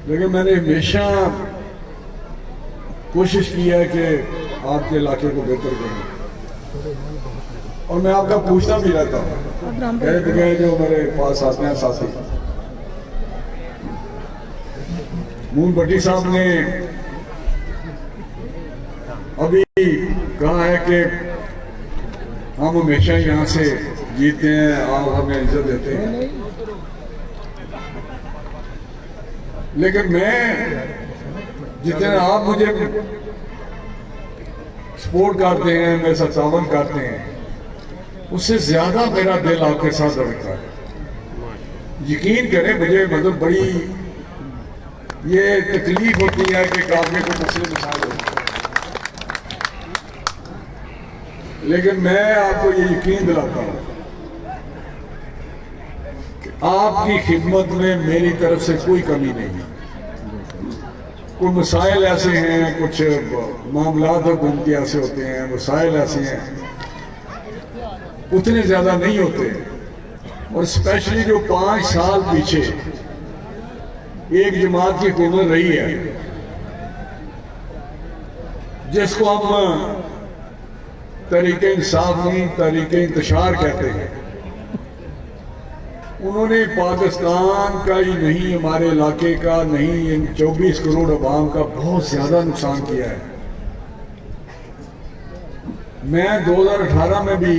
लेकिन मैंने हमेशा कोशिश की है कि आपके इलाके को बेहतर करूं, और मैं आपका पूछता भी रहता हूँ। गए जो मेरे पास आते हैं साथी, मून भट्टी साहब ने अभी कहा है कि हम हमेशा यहाँ से जीतते हैं, आप हमें इज्जत देते हैं, लेकिन मैं जितने आप मुझे सपोर्ट करते हैं, मेरे साथ तावन करते हैं, उससे ज्यादा मेरा दिल आपके साथ धड़कता है। यकीन करें, मुझे मतलब बड़ी ये तकलीफ होती है कि काफी को मसले मसाइल होते हैं, लेकिन मैं आपको ये यकीन दिलाता हूं कि आपकी खिदमत में मेरी तरफ से कोई कमी नहीं है। कुछ मसाइल ऐसे हैं, कुछ मामलात हुकूमती ऐसे होते हैं, मसाइल ऐसे हैं, उतने ज्यादा नहीं होते, और स्पेशली जो 5 साल पीछे एक जमात की हुकूमत रही है, जिसको हम तरीके इंसाफ नहीं, तरीके इंतशार कहते हैं, उन्होंने पाकिस्तान का ही नहीं, हमारे इलाके का नहीं, इन 24 करोड़ अवाम का बहुत ज्यादा नुकसान किया है। मैं 2018 में भी,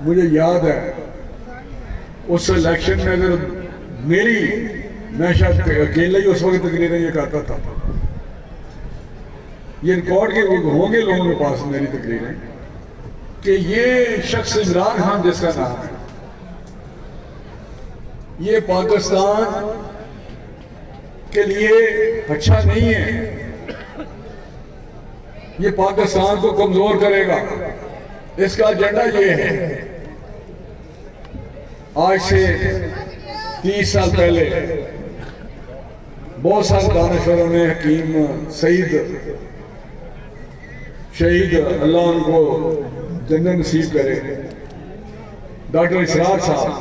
मुझे याद है, उस इलेक्शन में अगर मैं शायद अकेला ही उस वक्त तकरीरें ये करता था, ये रिकॉर्ड के होंगे लोगों के पास मेरी तकरीरें, कि ये शख्स इमरान खान जिसका नाम है, ये पाकिस्तान के लिए अच्छा नहीं है, ये पाकिस्तान को कमजोर करेगा, इसका एजेंडा ये है। आज से 30 साल पहले बहुत सारे दानश्वरों ने, हकीम सईद शहीद, अल्लाह उनको जन्नत नसीब करे, डॉक्टर इसरार साहब,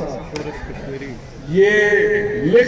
ये लिख